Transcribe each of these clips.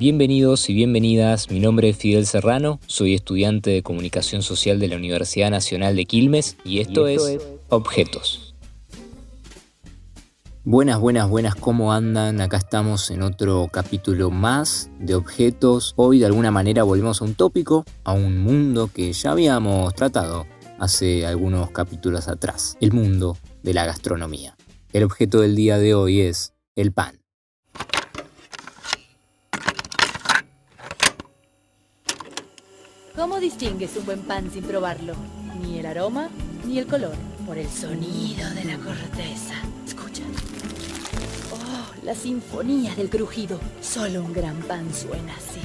Bienvenidos y bienvenidas, mi nombre es Fidel Serrano, soy estudiante de Comunicación Social de la Universidad Nacional de Quilmes y esto es Objetos. Buenas, ¿cómo andan? Acá estamos en otro capítulo más de Objetos. Hoy de alguna manera volvemos a un tópico, a un mundo que ya habíamos tratado hace algunos capítulos atrás, el mundo de la gastronomía. El objeto del día de hoy es el pan. ¿Cómo distingues un buen pan sin probarlo? Ni el aroma, ni el color. Por el sonido de la corteza. Escucha. Oh, la sinfonía del crujido. Solo un gran pan suena así.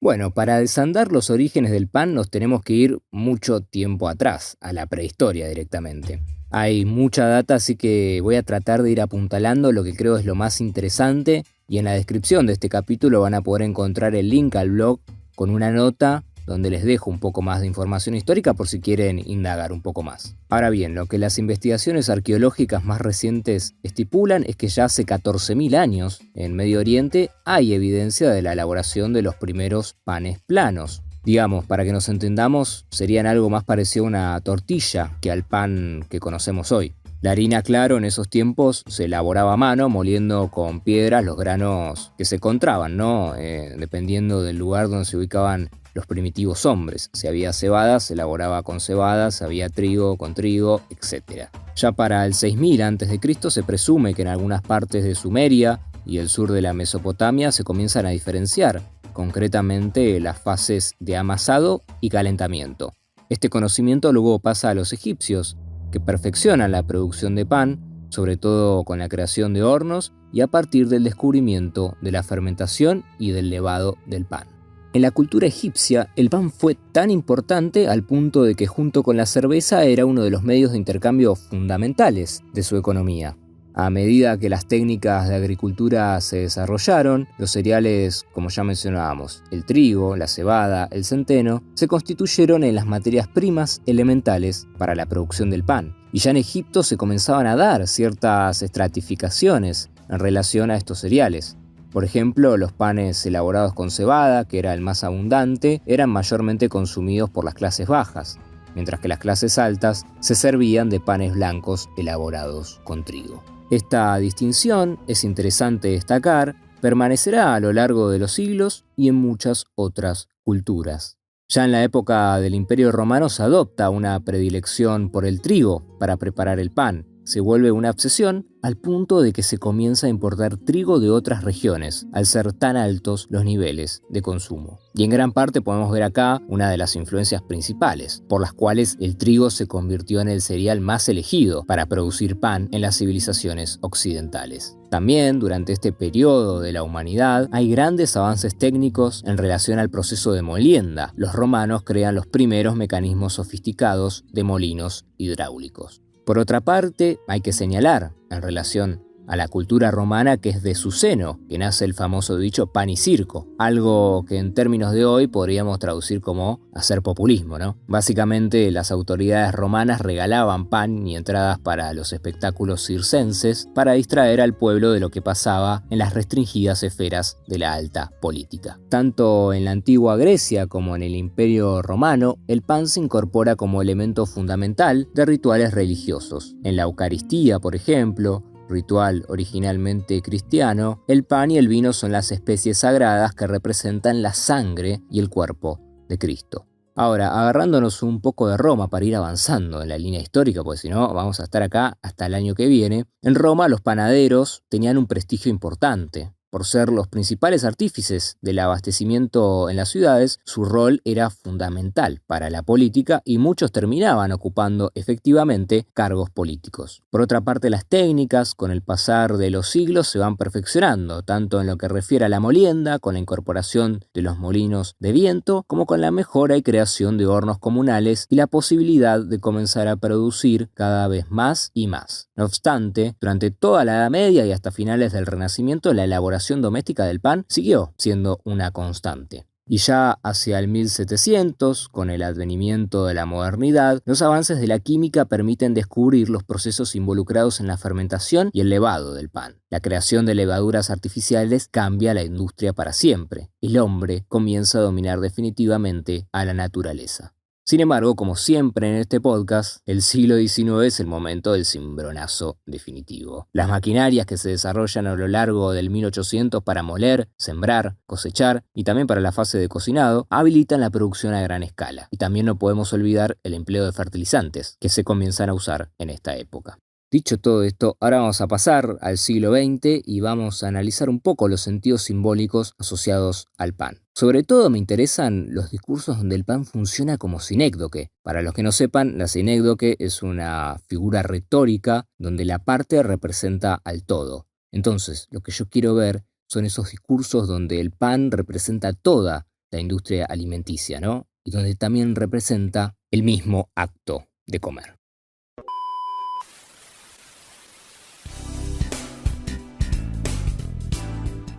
Bueno, para desandar los orígenes del pan nos tenemos que ir mucho tiempo atrás, a la prehistoria directamente. Hay mucha data, así que voy a tratar de ir apuntalando lo que creo es lo más interesante y en la descripción de este capítulo van a poder encontrar el link al blog con una nota donde les dejo un poco más de información histórica por si quieren indagar un poco más. Ahora bien, lo que las investigaciones arqueológicas más recientes estipulan es que ya hace 14.000 años en Medio Oriente hay evidencia de la elaboración de los primeros panes planos. Digamos, para que nos entendamos, serían algo más parecido a una tortilla que al pan que conocemos hoy. La harina, claro, en esos tiempos se elaboraba a mano, moliendo con piedras los granos que se encontraban, ¿no? Dependiendo del lugar donde se ubicaban los primitivos hombres. Si había cebada, se elaboraba con cebada, si había trigo, con trigo, etc. Ya para el 6000 a.C. se presume que en algunas partes de Sumeria y el sur de la Mesopotamia se comienzan a diferenciar, concretamente las fases de amasado y calentamiento. Este conocimiento luego pasa a los egipcios, que perfeccionan la producción de pan, sobre todo con la creación de hornos y a partir del descubrimiento de la fermentación y del levado del pan. En la cultura egipcia, el pan fue tan importante al punto de que junto con la cerveza era uno de los medios de intercambio fundamentales de su economía. A medida que las técnicas de agricultura se desarrollaron, los cereales, como ya mencionábamos, el trigo, la cebada, el centeno, se constituyeron en las materias primas elementales para la producción del pan. Y ya en Egipto se comenzaban a dar ciertas estratificaciones en relación a estos cereales. Por ejemplo, los panes elaborados con cebada, que era el más abundante, eran mayormente consumidos por las clases bajas, mientras que las clases altas se servían de panes blancos elaborados con trigo. Esta distinción, es interesante destacar, permanecerá a lo largo de los siglos y en muchas otras culturas. Ya en la época del Imperio Romano se adopta una predilección por el trigo para preparar el pan. Se vuelve una obsesión al punto de que se comienza a importar trigo de otras regiones, al ser tan altos los niveles de consumo. Y en gran parte podemos ver acá una de las influencias principales, por las cuales el trigo se convirtió en el cereal más elegido para producir pan en las civilizaciones occidentales. También, durante este periodo de la humanidad, hay grandes avances técnicos en relación al proceso de molienda. Los romanos crean los primeros mecanismos sofisticados de molinos hidráulicos. Por otra parte, hay que señalar, en relación a la cultura romana, que es de su seno que nace el famoso dicho pan y circo, algo que en términos de hoy podríamos traducir como hacer populismo, ¿no? Básicamente, las autoridades romanas regalaban pan y entradas para los espectáculos circenses para distraer al pueblo de lo que pasaba en las restringidas esferas de la alta política. Tanto en la antigua Grecia como en el Imperio Romano, el pan se incorpora como elemento fundamental de rituales religiosos. En la Eucaristía, por ejemplo, ritual originalmente cristiano, el pan y el vino son las especies sagradas que representan la sangre y el cuerpo de Cristo. Ahora, agarrándonos un poco de Roma para ir avanzando en la línea histórica, porque si no vamos a estar acá hasta el año que viene, en Roma los panaderos tenían un prestigio importante. Por ser los principales artífices del abastecimiento en las ciudades, su rol era fundamental para la política y muchos terminaban ocupando efectivamente cargos políticos. Por otra parte, las técnicas, con el pasar de los siglos, se van perfeccionando, tanto en lo que refiere a la molienda, con la incorporación de los molinos de viento, como con la mejora y creación de hornos comunales y la posibilidad de comenzar a producir cada vez más y más. No obstante, durante toda la Edad Media y hasta finales del Renacimiento, la elaboración doméstica del pan siguió siendo una constante. Y ya hacia el 1700, con el advenimiento de la modernidad, los avances de la química permiten descubrir los procesos involucrados en la fermentación y el levado del pan. La creación de levaduras artificiales cambia la industria para siempre. El hombre comienza a dominar definitivamente a la naturaleza. Sin embargo, como siempre en este podcast, el siglo XIX es el momento del cimbronazo definitivo. Las maquinarias que se desarrollan a lo largo del 1800 para moler, sembrar, cosechar y también para la fase de cocinado, habilitan la producción a gran escala. Y también no podemos olvidar el empleo de fertilizantes, que se comienzan a usar en esta época. Dicho todo esto, ahora vamos a pasar al siglo XX y vamos a analizar un poco los sentidos simbólicos asociados al pan. Sobre todo me interesan los discursos donde el pan funciona como sinécdoque. Para los que no sepan, la sinécdoque es una figura retórica donde la parte representa al todo. Entonces, lo que yo quiero ver son esos discursos donde el pan representa toda la industria alimenticia, ¿no? Y donde también representa el mismo acto de comer.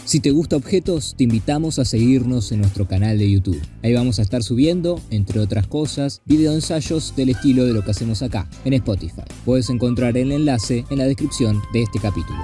Si te gusta Objetos, te invitamos a seguirnos en nuestro canal de YouTube. Ahí vamos a estar subiendo, entre otras cosas, videoensayos del estilo de lo que hacemos acá, en Spotify. Puedes encontrar el enlace en la descripción de este capítulo.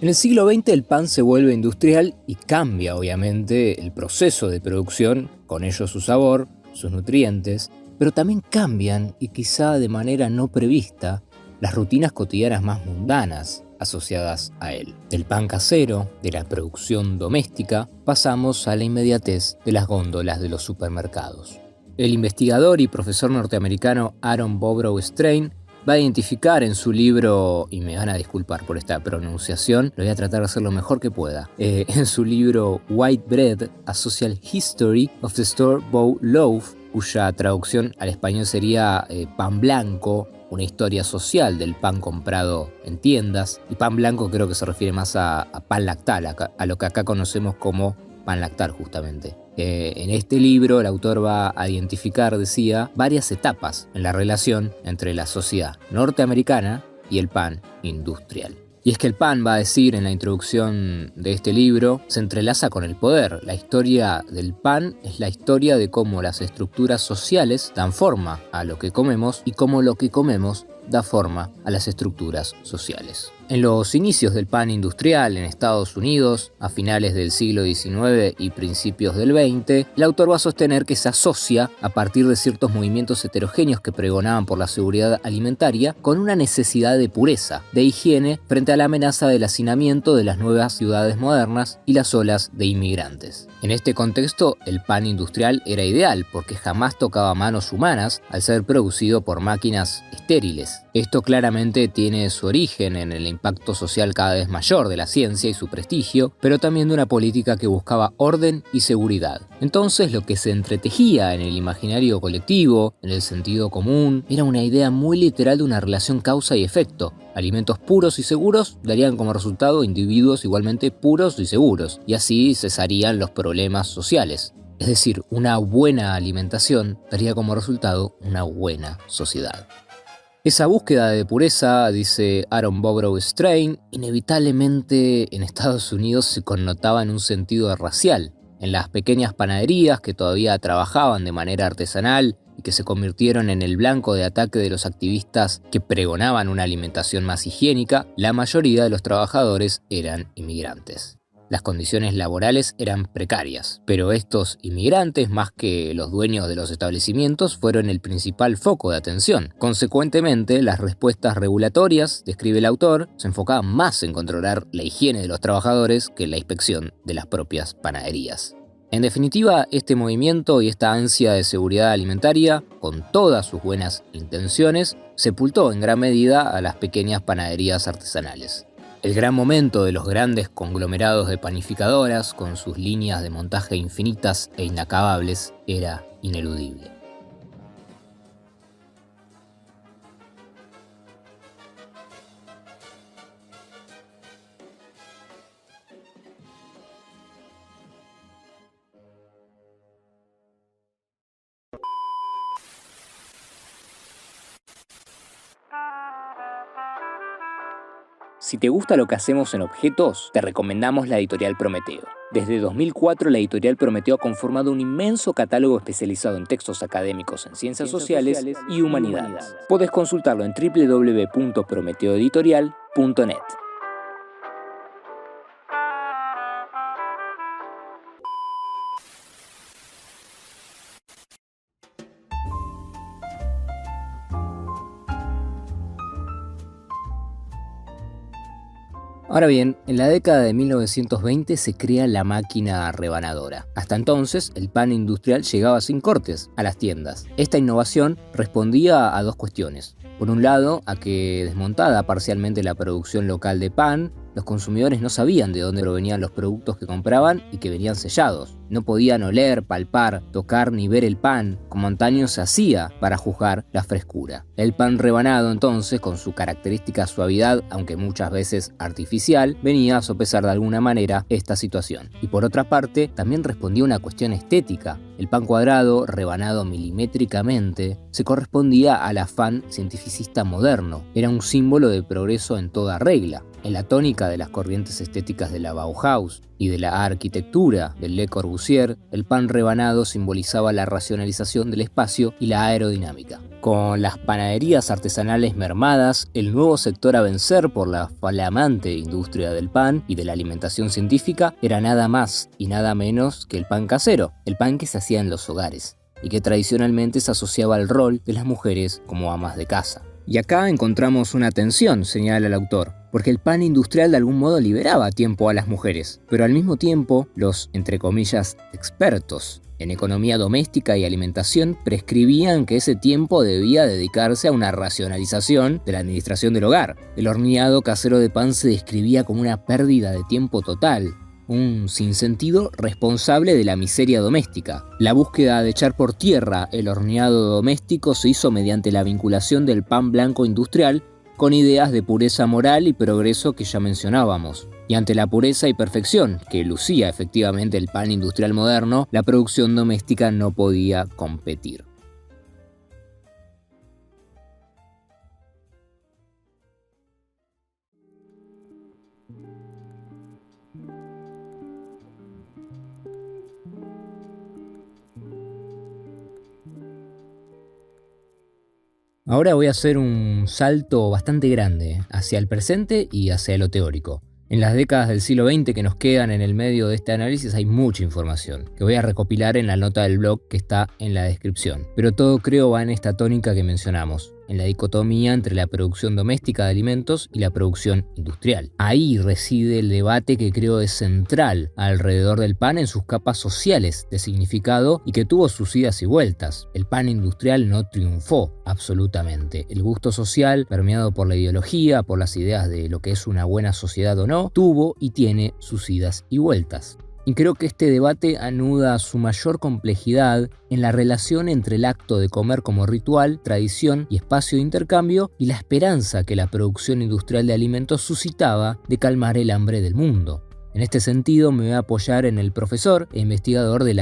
En el siglo XX el pan se vuelve industrial y cambia obviamente el proceso de producción, con ello su sabor, sus nutrientes, pero también cambian, y quizá de manera no prevista, las rutinas cotidianas más mundanas asociadas a él. Del pan casero, de la producción doméstica, pasamos a la inmediatez de las góndolas de los supermercados. El investigador y profesor norteamericano Aaron Bobrow Strain va a identificar en su libro, y me van a disculpar por esta pronunciación, lo voy a tratar de hacer lo mejor que pueda, en su libro White Bread, A Social History of the Store-Bought Loaf, cuya traducción al español sería pan blanco, una historia social del pan comprado en tiendas, y pan blanco creo que se refiere más a pan lactal, a lo que acá conocemos como pan lactal justamente. En este libro el autor va a identificar, decía, varias etapas en la relación entre la sociedad norteamericana y el pan industrial. Y es que el pan, va a decir en la introducción de este libro, se entrelaza con el poder. La historia del pan es la historia de cómo las estructuras sociales dan forma a lo que comemos y cómo lo que comemos da forma a las estructuras sociales. En los inicios del pan industrial en Estados Unidos, a finales del siglo XIX y principios del XX, el autor va a sostener que se asocia, a partir de ciertos movimientos heterogéneos que pregonaban por la seguridad alimentaria, con una necesidad de pureza, de higiene, frente a la amenaza del hacinamiento de las nuevas ciudades modernas y las olas de inmigrantes. En este contexto, el pan industrial era ideal porque jamás tocaba manos humanas al ser producido por máquinas estériles. Esto claramente tiene su origen en el impacto social cada vez mayor de la ciencia y su prestigio, pero también de una política que buscaba orden y seguridad. Entonces, lo que se entretejía en el imaginario colectivo, en el sentido común, era una idea muy literal de una relación causa y efecto. Alimentos puros y seguros darían como resultado individuos igualmente puros y seguros, y así cesarían los problemas sociales. Es decir, una buena alimentación daría como resultado una buena sociedad. Esa búsqueda de pureza, dice Aaron Bobrow Strain, inevitablemente en Estados Unidos se connotaba en un sentido racial. En las pequeñas panaderías que todavía trabajaban de manera artesanal y que se convirtieron en el blanco de ataque de los activistas que pregonaban una alimentación más higiénica, la mayoría de los trabajadores eran inmigrantes. Las condiciones laborales eran precarias, pero estos inmigrantes, más que los dueños de los establecimientos, fueron el principal foco de atención. Consecuentemente, las respuestas regulatorias, describe el autor, se enfocaban más en controlar la higiene de los trabajadores que en la inspección de las propias panaderías. En definitiva, este movimiento y esta ansia de seguridad alimentaria, con todas sus buenas intenciones, sepultó en gran medida a las pequeñas panaderías artesanales. El gran momento de los grandes conglomerados de panificadoras, con sus líneas de montaje infinitas e inacabables, era ineludible. Si te gusta lo que hacemos en Objetos, te recomendamos la editorial Prometeo. Desde 2004, la editorial Prometeo ha conformado un inmenso catálogo especializado en textos académicos en ciencias sociales y humanidades. Podés consultarlo en www.prometeoeditorial.net. Ahora bien, en la década de 1920 se crea la máquina rebanadora. Hasta entonces, el pan industrial llegaba sin cortes a las tiendas. Esta innovación respondía a dos cuestiones. Por un lado, a que desmontada parcialmente la producción local de pan, los consumidores no sabían de dónde provenían los productos que compraban y que venían sellados. No podían oler, palpar, tocar ni ver el pan, como antaño se hacía para juzgar la frescura. El pan rebanado, entonces, con su característica suavidad, aunque muchas veces artificial, venía a sopesar de alguna manera esta situación. Y por otra parte, también respondía a una cuestión estética. El pan cuadrado, rebanado milimétricamente, se correspondía al afán cientificista moderno. Era un símbolo de progreso en toda regla. En la tónica de las corrientes estéticas de la Bauhaus y de la arquitectura de Le Corbusier, el pan rebanado simbolizaba la racionalización del espacio y la aerodinámica. Con las panaderías artesanales mermadas, el nuevo sector a vencer por la flamante industria del pan y de la alimentación científica era nada más y nada menos que el pan casero, el pan que se hacía en los hogares, y que tradicionalmente se asociaba al rol de las mujeres como amas de casa. Y acá encontramos una tensión, señala el autor, porque el pan industrial de algún modo liberaba tiempo a las mujeres, pero al mismo tiempo los, entre comillas, expertos en economía doméstica y alimentación prescribían que ese tiempo debía dedicarse a una racionalización de la administración del hogar. El horneado casero de pan se describía como una pérdida de tiempo total, un sinsentido responsable de la miseria doméstica. La búsqueda de echar por tierra el horneado doméstico se hizo mediante la vinculación del pan blanco industrial con ideas de pureza moral y progreso que ya mencionábamos. Y ante la pureza y perfección que lucía efectivamente el pan industrial moderno, la producción doméstica no podía competir. Ahora voy a hacer un salto bastante grande hacia el presente y hacia lo teórico. En las décadas del siglo XX que nos quedan en el medio de este análisis hay mucha información que voy a recopilar en la nota del blog que está en la descripción. Pero todo creo va en esta tónica que mencionamos, en la dicotomía entre la producción doméstica de alimentos y la producción industrial. Ahí reside el debate que creo es central alrededor del pan en sus capas sociales de significado y que tuvo sus idas y vueltas. El pan industrial no triunfó absolutamente. El gusto social, permeado por la ideología, por las ideas de lo que es una buena sociedad o no, tuvo y tiene sus idas y vueltas. Y creo que este debate anuda su mayor complejidad en la relación entre el acto de comer como ritual, tradición y espacio de intercambio y la esperanza que la producción industrial de alimentos suscitaba de calmar el hambre del mundo. En este sentido me voy a apoyar en el profesor e investigador de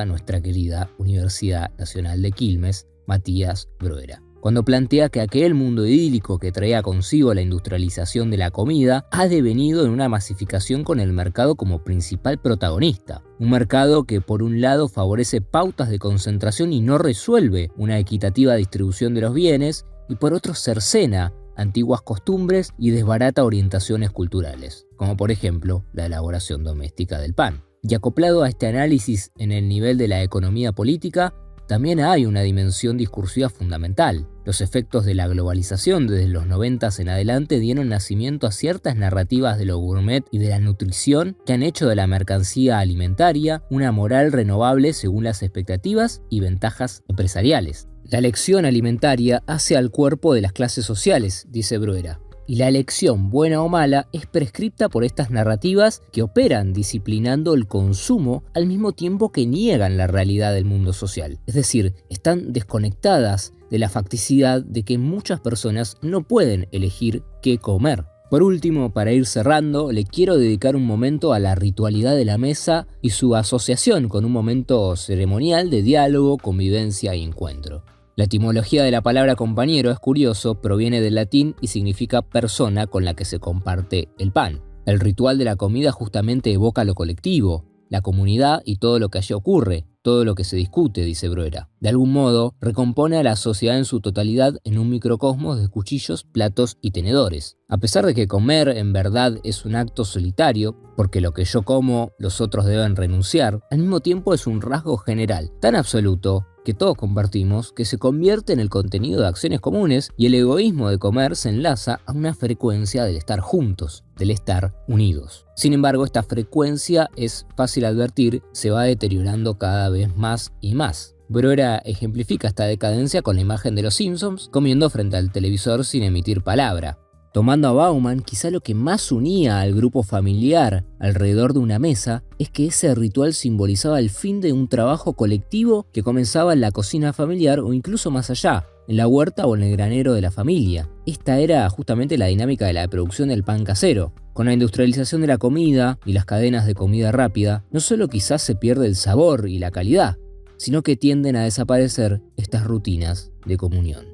nuestra querida Universidad Nacional de Quilmes, Matías Bruera, cuando plantea que aquel mundo idílico que traía consigo la industrialización de la comida ha devenido en una masificación con el mercado como principal protagonista. Un mercado que por un lado favorece pautas de concentración y no resuelve una equitativa distribución de los bienes, y por otro cercena antiguas costumbres y desbarata orientaciones culturales, como por ejemplo la elaboración doméstica del pan. Y acoplado a este análisis en el nivel de la economía política, también hay una dimensión discursiva fundamental. Los efectos de la globalización desde los 90 en adelante dieron nacimiento a ciertas narrativas de lo gourmet y de la nutrición que han hecho de la mercancía alimentaria una moral renovable según las expectativas y ventajas empresariales. La elección alimentaria hace al cuerpo de las clases sociales, dice Bruera, y la elección, buena o mala, es prescripta por estas narrativas que operan disciplinando el consumo al mismo tiempo que niegan la realidad del mundo social. Es decir, están desconectadas de la facticidad de que muchas personas no pueden elegir qué comer. Por último, para ir cerrando, le quiero dedicar un momento a la ritualidad de la mesa y su asociación con un momento ceremonial de diálogo, convivencia y encuentro. La etimología de la palabra compañero es curioso, proviene del latín y significa persona con la que se comparte el pan. El ritual de la comida justamente evoca lo colectivo, la comunidad y todo lo que allí ocurre, todo lo que se discute, dice Bruera. De algún modo, recompone a la sociedad en su totalidad en un microcosmos de cuchillos, platos y tenedores. A pesar de que comer en verdad es un acto solitario, porque lo que yo como los otros deben renunciar, al mismo tiempo es un rasgo general, tan absoluto que todos compartimos, que se convierte en el contenido de acciones comunes y el egoísmo de comer se enlaza a una frecuencia del estar juntos, del estar unidos. Sin embargo, esta frecuencia es fácil advertir, se va deteriorando cada vez más y más. Bruera ejemplifica esta decadencia con la imagen de los Simpsons comiendo frente al televisor sin emitir palabra. Tomando a Bauman, quizá lo que más unía al grupo familiar alrededor de una mesa es que ese ritual simbolizaba el fin de un trabajo colectivo que comenzaba en la cocina familiar o incluso más allá, en la huerta o en el granero de la familia. Esta era justamente la dinámica de la producción del pan casero. Con la industrialización de la comida y las cadenas de comida rápida, no solo quizás se pierde el sabor y la calidad, sino que tienden a desaparecer estas rutinas de comunión.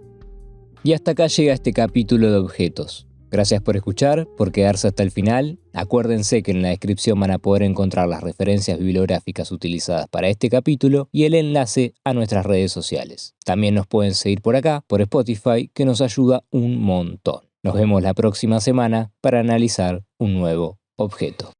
Y hasta acá llega este capítulo de Objetos. Gracias por escuchar, por quedarse hasta el final. Acuérdense que en la descripción van a poder encontrar las referencias bibliográficas utilizadas para este capítulo y el enlace a nuestras redes sociales. También nos pueden seguir por acá, por Spotify, que nos ayuda un montón. Nos vemos la próxima semana para analizar un nuevo objeto.